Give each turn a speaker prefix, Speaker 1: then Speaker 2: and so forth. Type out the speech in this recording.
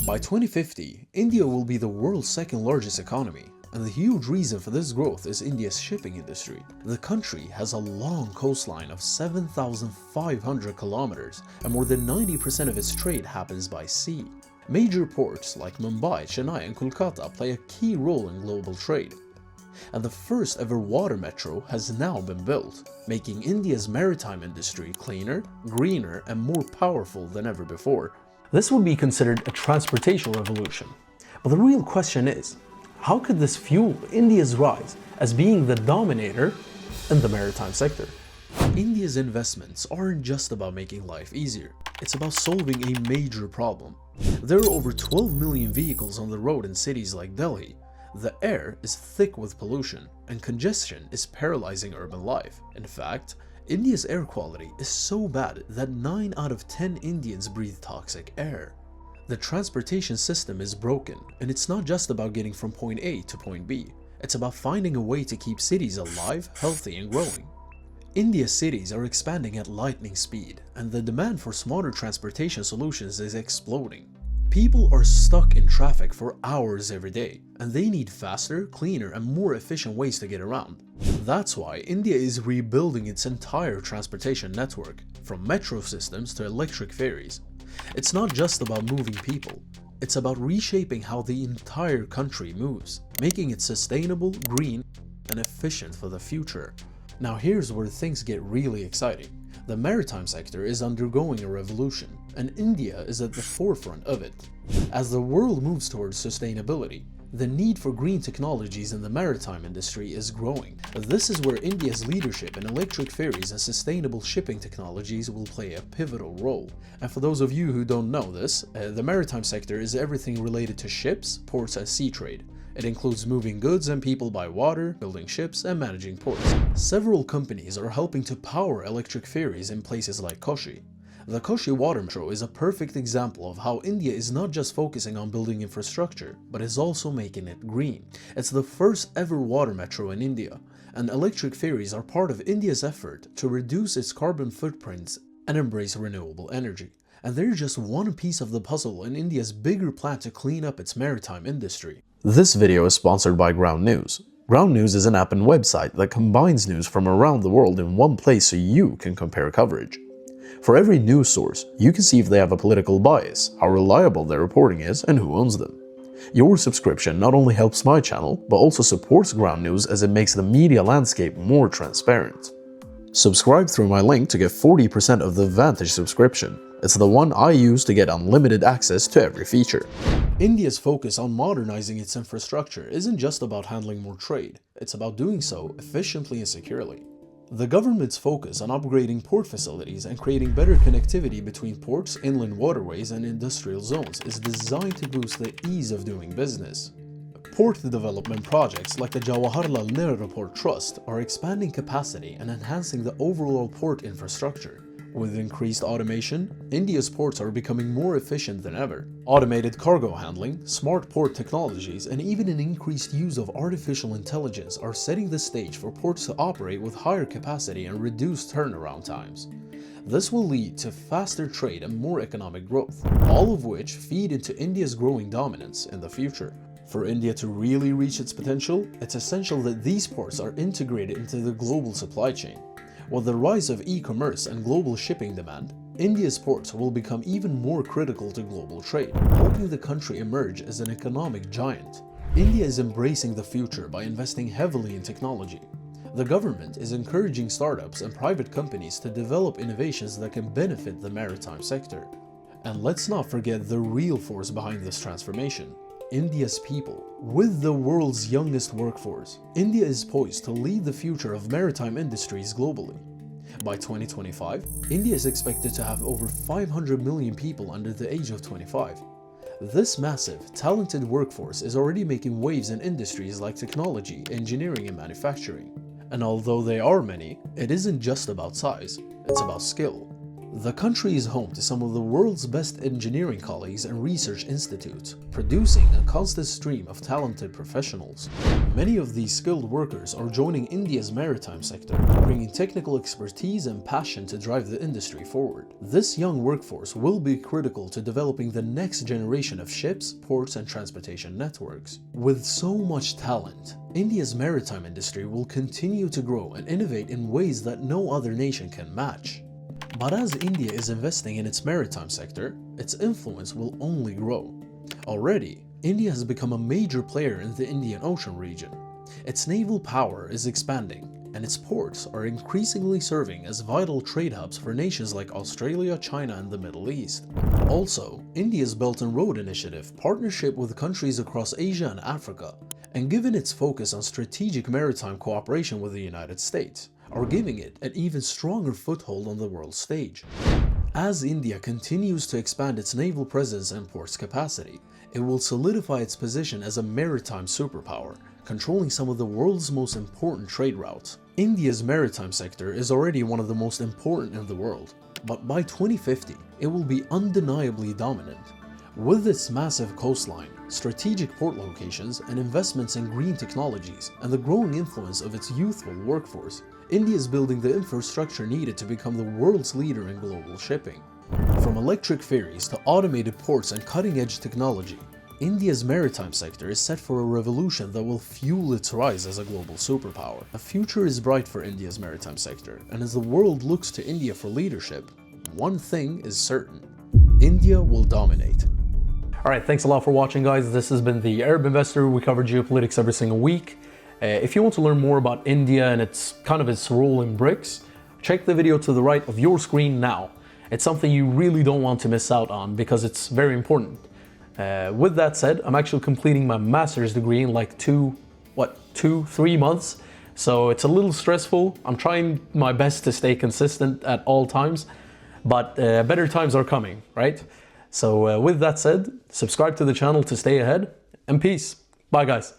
Speaker 1: By 2050, India will be the world's second largest economy, and the huge reason for this growth is India's shipping industry. The country has a long coastline of 7,500 kilometers, and more than 90% of its trade happens by sea. Major ports like Mumbai, Chennai, and Kolkata play a key role in global trade. And the first ever water metro has now been built, making India's maritime industry cleaner, greener, and more powerful than ever before. This would be considered a transportation revolution. But the real question is, how could this fuel India's rise as being the dominator in the maritime sector? India's investments aren't just about making life easier, it's about solving a major problem. There are over 12 million vehicles on the road in cities like Delhi. The air is thick with pollution, and congestion is paralyzing urban life. In fact, India's air quality is so bad that 9 out of 10 Indians breathe toxic air. The transportation system is broken, and it's not just about getting from point A to point B. It's about finding a way to keep cities alive, healthy, and growing. India's cities are expanding at lightning speed, and the demand for smarter transportation solutions is exploding. People are stuck in traffic for hours every day, and they need faster, cleaner, and more efficient ways to get around. That's why India is rebuilding its entire transportation network, from metro systems to electric ferries. It's not just about moving people, it's about reshaping how the entire country moves, making it sustainable, green, and efficient for the future. Now here's where things get really exciting. The maritime sector is undergoing a revolution, and India is at the forefront of it. As the world moves towards sustainability, the need for green technologies in the maritime industry is growing. This is where India's leadership in electric ferries and sustainable shipping technologies will play a pivotal role. And for those of you who don't know this, the maritime sector is everything related to ships, ports, and sea trade. It includes moving goods and people by water, building ships, and managing ports. Several companies are helping to power electric ferries in places like Kochi. The Kochi water metro is a perfect example of how India is not just focusing on building infrastructure, but is also making it green. It's the first ever water metro in India, and electric ferries are part of India's effort to reduce its carbon footprints and embrace renewable energy. And they're just one piece of the puzzle in India's bigger plan to clean up its maritime industry. This video is sponsored by Ground News. Ground News is an app and website that combines news from around the world in one place so you can compare coverage. For every news source, you can see if they have a political bias, how reliable their reporting is, and who owns them. Your subscription not only helps my channel, but also supports Ground News as it makes the media landscape more transparent. Subscribe through my link to get 40% of the Vantage subscription. It's the one I use to get unlimited access to every feature. India's focus on modernizing its infrastructure isn't just about handling more trade, it's about doing so efficiently and securely. The government's focus on upgrading port facilities and creating better connectivity between ports, inland waterways, and industrial zones is designed to boost the ease of doing business. Port development projects like the Jawaharlal Nehru Port Trust are expanding capacity and enhancing the overall port infrastructure. With increased automation, India's ports are becoming more efficient than ever. Automated cargo handling, smart port technologies, and even an increased use of artificial intelligence are setting the stage for ports to operate with higher capacity and reduced turnaround times. This will lead to faster trade and more economic growth, all of which feed into India's growing dominance in the future. For India to really reach its potential, it's essential that these ports are integrated into the global supply chain. With the rise of e-commerce and global shipping demand, India's ports will become even more critical to global trade, helping the country emerge as an economic giant. India is embracing the future by investing heavily in technology. The government is encouraging startups and private companies to develop innovations that can benefit the maritime sector. And let's not forget the real force behind this transformation: India's people. With the world's youngest workforce, India is poised to lead the future of maritime industries globally. By 2025, India is expected to have over 500 million people under the age of 25. This massive, talented workforce is already making waves in industries like technology, engineering, and manufacturing. And although they are many, it isn't just about size, it's about skill. The country is home to some of the world's best engineering colleges and research institutes, producing a constant stream of talented professionals. Many of these skilled workers are joining India's maritime sector, bringing technical expertise and passion to drive the industry forward. This young workforce will be critical to developing the next generation of ships, ports, and transportation networks. With so much talent, India's maritime industry will continue to grow and innovate in ways that no other nation can match. But as India is investing in its maritime sector, its influence will only grow. Already, India has become a major player in the Indian Ocean region. Its naval power is expanding, and its ports are increasingly serving as vital trade hubs for nations like Australia, China, and the Middle East. Also, India's Belt and Road Initiative, partnership with countries across Asia and Africa, and given its focus on strategic maritime cooperation with the United States, are giving it an even stronger foothold on the world stage. As India continues to expand its naval presence and ports capacity, it will solidify its position as a maritime superpower, controlling some of the world's most important trade routes. India's maritime sector is already one of the most important in the world, but by 2050, it will be undeniably dominant. With its massive coastline, strategic port locations, and investments in green technologies, and the growing influence of its youthful workforce, India is building the infrastructure needed to become the world's leader in global shipping. From electric ferries to automated ports and cutting-edge technology, India's maritime sector is set for a revolution that will fuel its rise as a global superpower. The future is bright for India's maritime sector, and as the world looks to India for leadership, one thing is certain: India will dominate. Alright, thanks a lot for watching, guys. This has been the Arab Investor. We cover geopolitics every single week. If you want to learn more about India and its role in BRICS, check the video to the right of your screen now. It's something you really don't want to miss out on because it's very important. With that said, I'm actually completing my master's degree in like 3 months. So it's a little stressful. I'm trying my best to stay consistent at all times, but better times are coming, right? So with that said, subscribe to the channel to stay ahead, and peace. Bye, guys.